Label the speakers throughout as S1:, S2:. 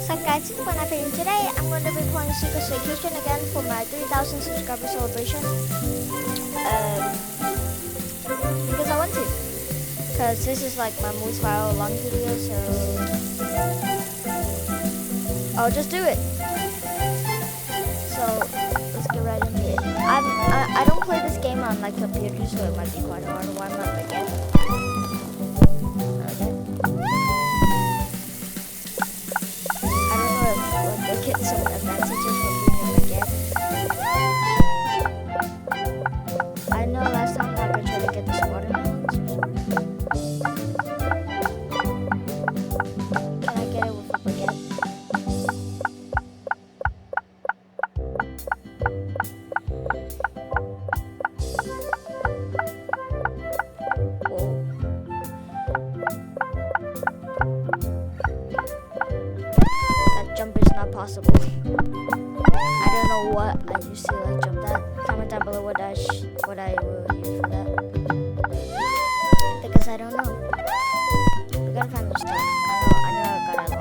S1: So guys, it's Buena and today I'm going to be playing Staycation again for my 3,000 subscriber celebration. Because I want to. Because this is like my most viral long video, so I'll just do it. So let's get right into it. I don't play this game on like computer, so it might be quite hard to warm up again. Get some advantages from being a baguette. I know last time I tried to get this watermelons. Can I get it with a baguette? Whoa. That jump is not possible. I don't know what I used to like jump that. Comment down below what I will use for that. Because I don't know. We gotta find new stuff. I know I got a lot.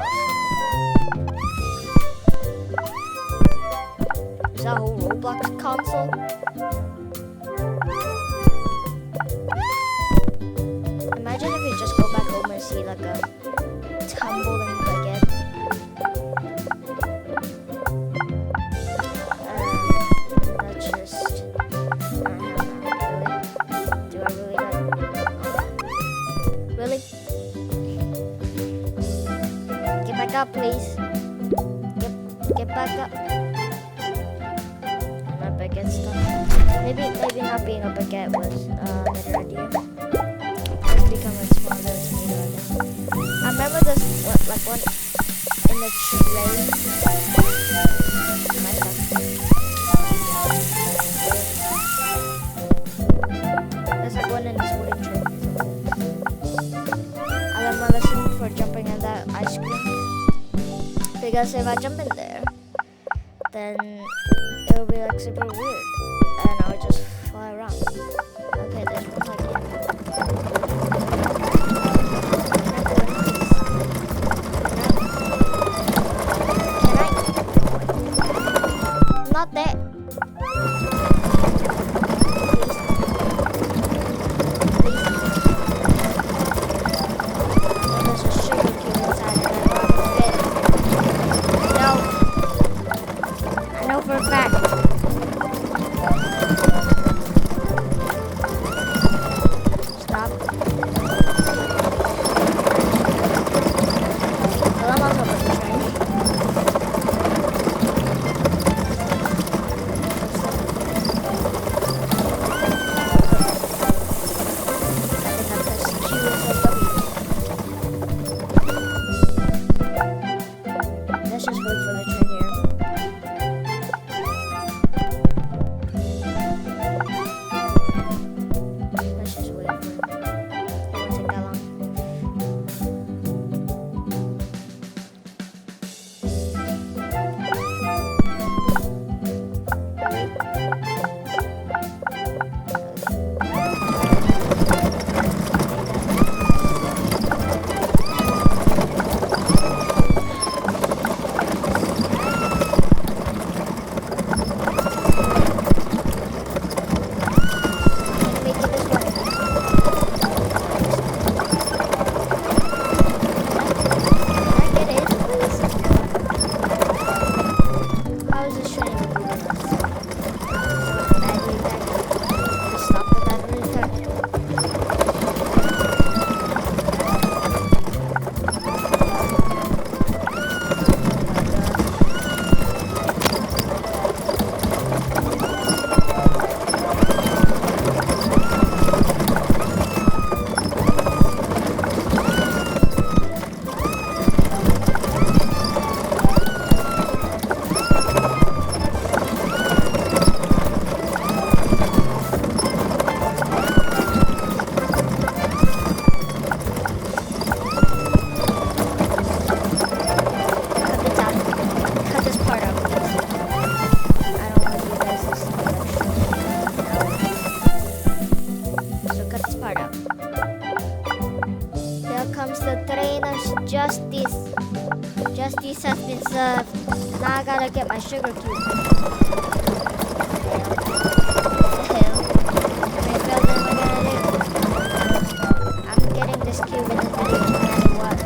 S1: Is that a whole Roblox console? Imagine if you just go back home and see like a tumbling baguette. Get back up, please. Get back up. My baguette's stuck. Maybe not being a baguette was a better idea. Let's become a smaller tomato again. I remember this like one in the tray. My stuff. There's like one in this wooden tray. I learned my lesson for jumping in that ice cream. Because if I jump in there, then it will be like super weird, and I would just fly around. Okay, there's one like here. Can I? Not there. For a fact. These has been served. Now I gotta get my sugar cube. Fail. I mean, fail, then what am I gonna do? I'm getting this cube in the video no matter what.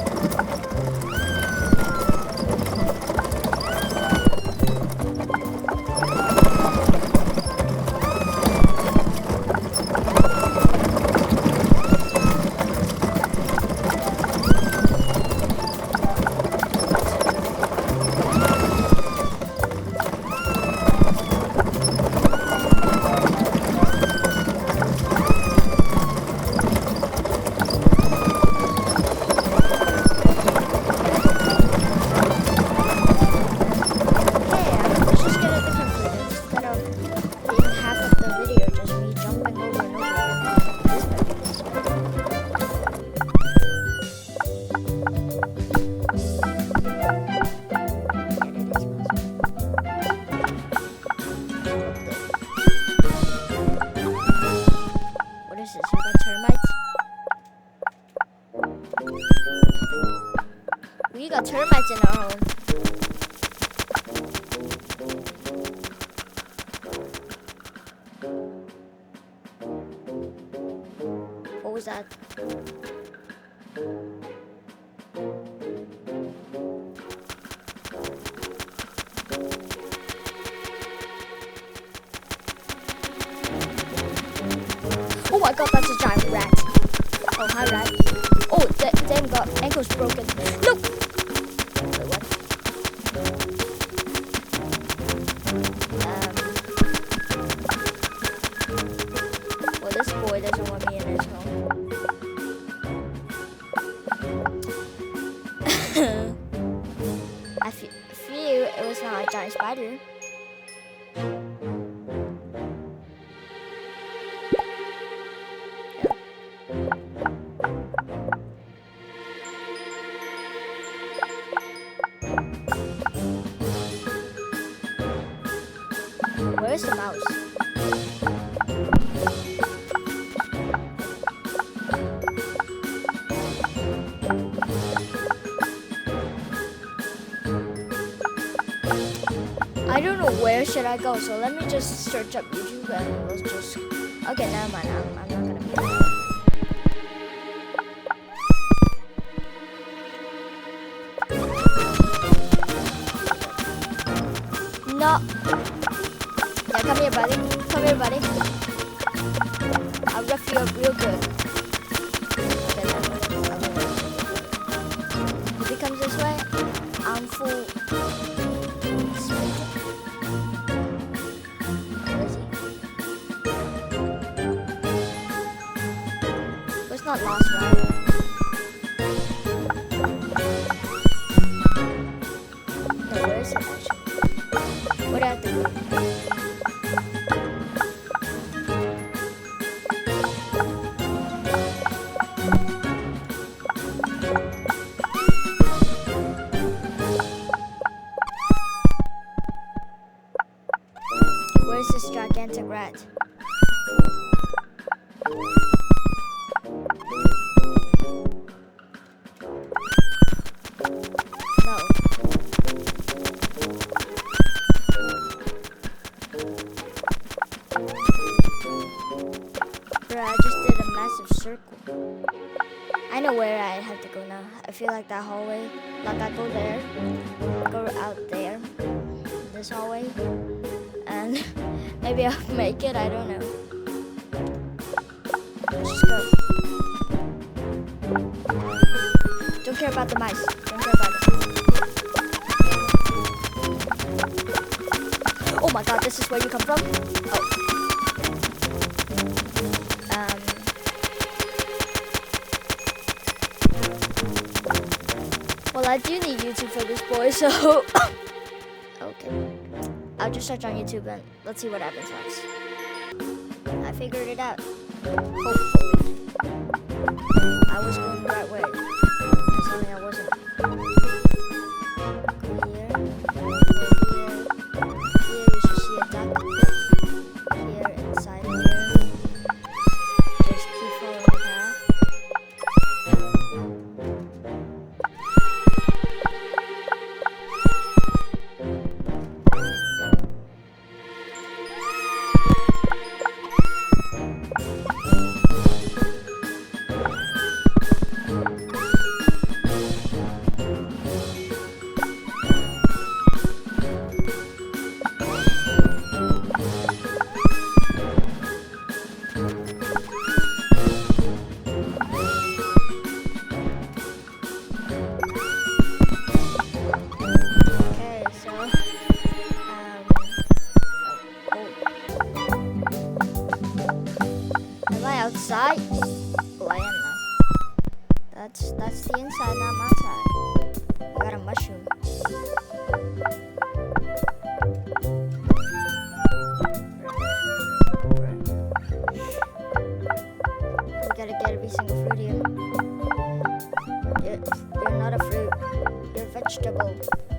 S1: We got termites in our home. What was that? Oh my god, that's a giant rat. Oh, hi rat. Oh, damn, got ankles broken. No! Wait, what? Well, this boy doesn't want me in his home. I feel it was not a giant spider. Where's the mouse? I don't know where should I go, so let me just search up YouTube and we'll just... Okay, never mind, I'm not gonna be there. No! Yeah, come here, buddy. Come here, buddy. I'll rough you up real good. Okay, never mind. If he comes this way, I'm full... Not lost, right? No, where is it actually? Where do I have to go? Where is this gigantic rat? I just did a massive circle. I know where I have to go now. I feel like that hallway, like I go there, go out there, this hallway, and maybe I'll make it, I don't know. Let's just go. Don't care about the mice. Don't care about it. Oh my god, this is where you come from? Oh. Well, I do need YouTube for this boy, so... Okay. I'll just search on YouTube and let's see what happens next. I figured it out. Hopefully. I was going the right way. Actually, I wasn't. Go here. Here you should see a duck. Here, inside here. Just keep following the path.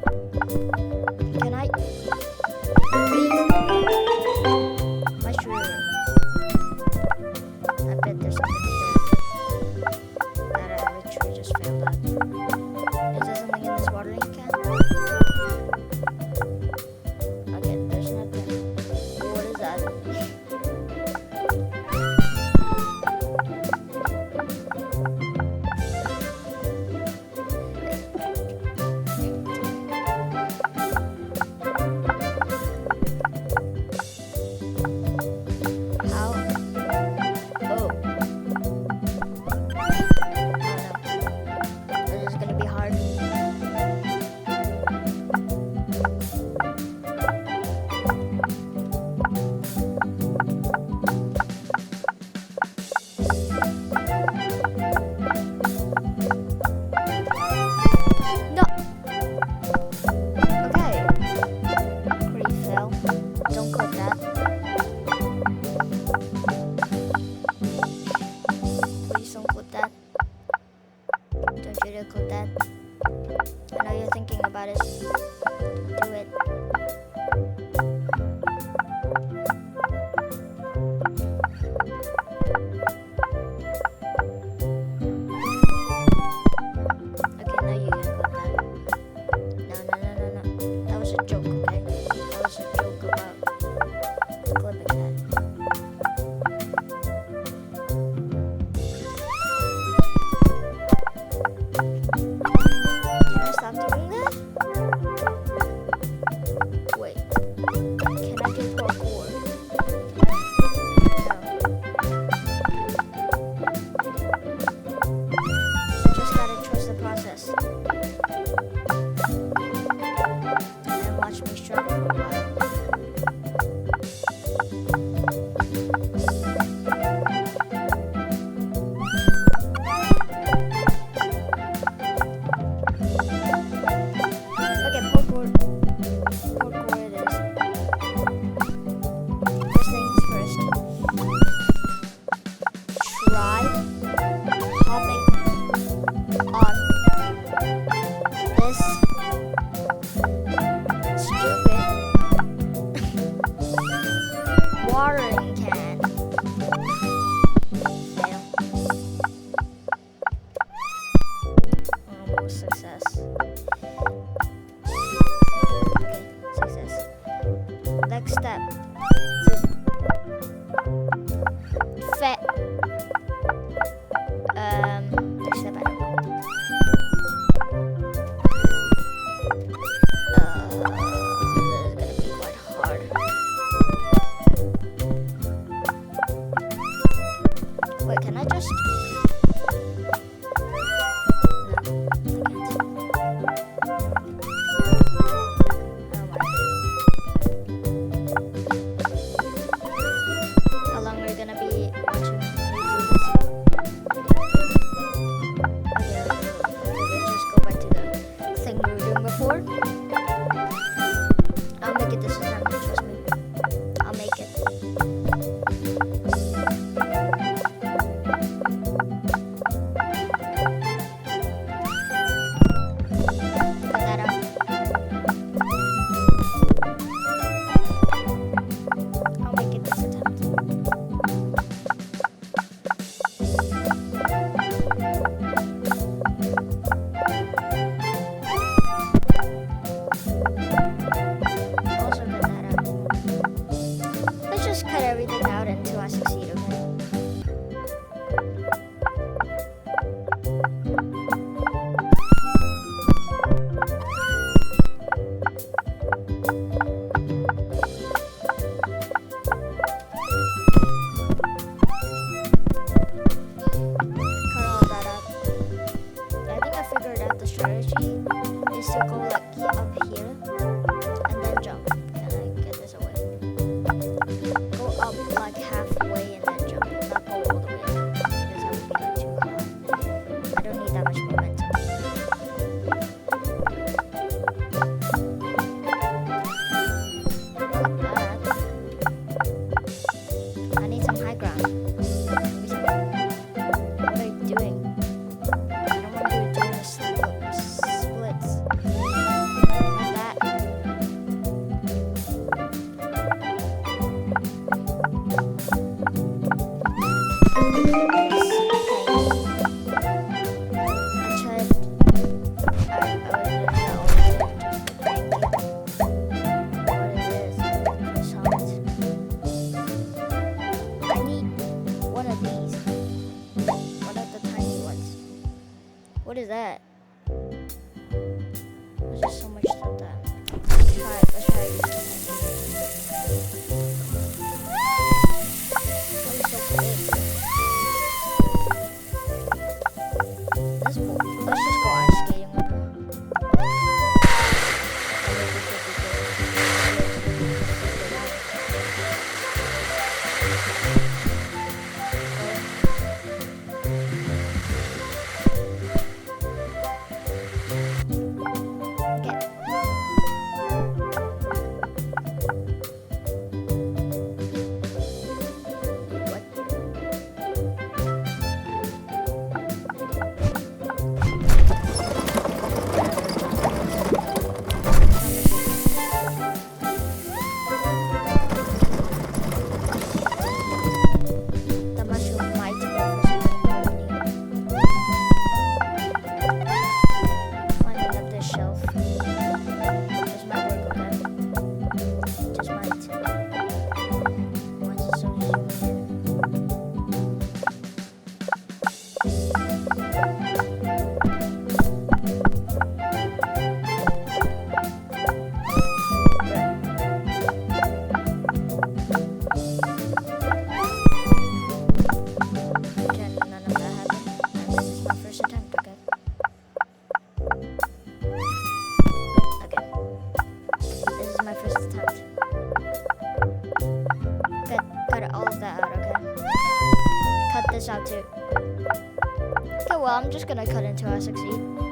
S1: Can I? Please? Mushroom. I bet there's something there that I literally just failed at. Is there something in this watering can? Okay, there's nothing. What is that? How? Oh. Is this gonna be hard? No. Okay. Pretty fail. Don't click that. Please don't click that. Don't you dare click that. I know you're thinking about it. Do it. Okay, now you can click that. No. That was a joke, okay? That was a joke about clipping that. Can I stop doing that? Wait. Can I do parkour? No. Just gotta trust the process. And watch me struggle for a while. Okay, parkour. Parkour it is. First things first. Try hopping on this stupid watering can. Fail. Almost success. Okay, success. Next step. Fat. Next step, I don't know. This is gonna be quite hard. Wait, can I just? No, I can't. Oh my. How long are you gonna be watching me do this for? Okay, let's just go back to the thing we were doing before. I'll make it this time, trust me. I'll make it. Cut that out. I'll make it this attempt. Also cut that out. Let's just cut everything out until I succeed, okay? Cut all that out. I think I figured out the strategy is to go like up here and then jump. Can I get this away? Go up like halfway and then jump. Not go all the way up because that would be like too hard. I don't need that much momentum. I need some high ground. Maybe some. What are you doing? I don't want you doing the splits. just gonna cut until I succeed.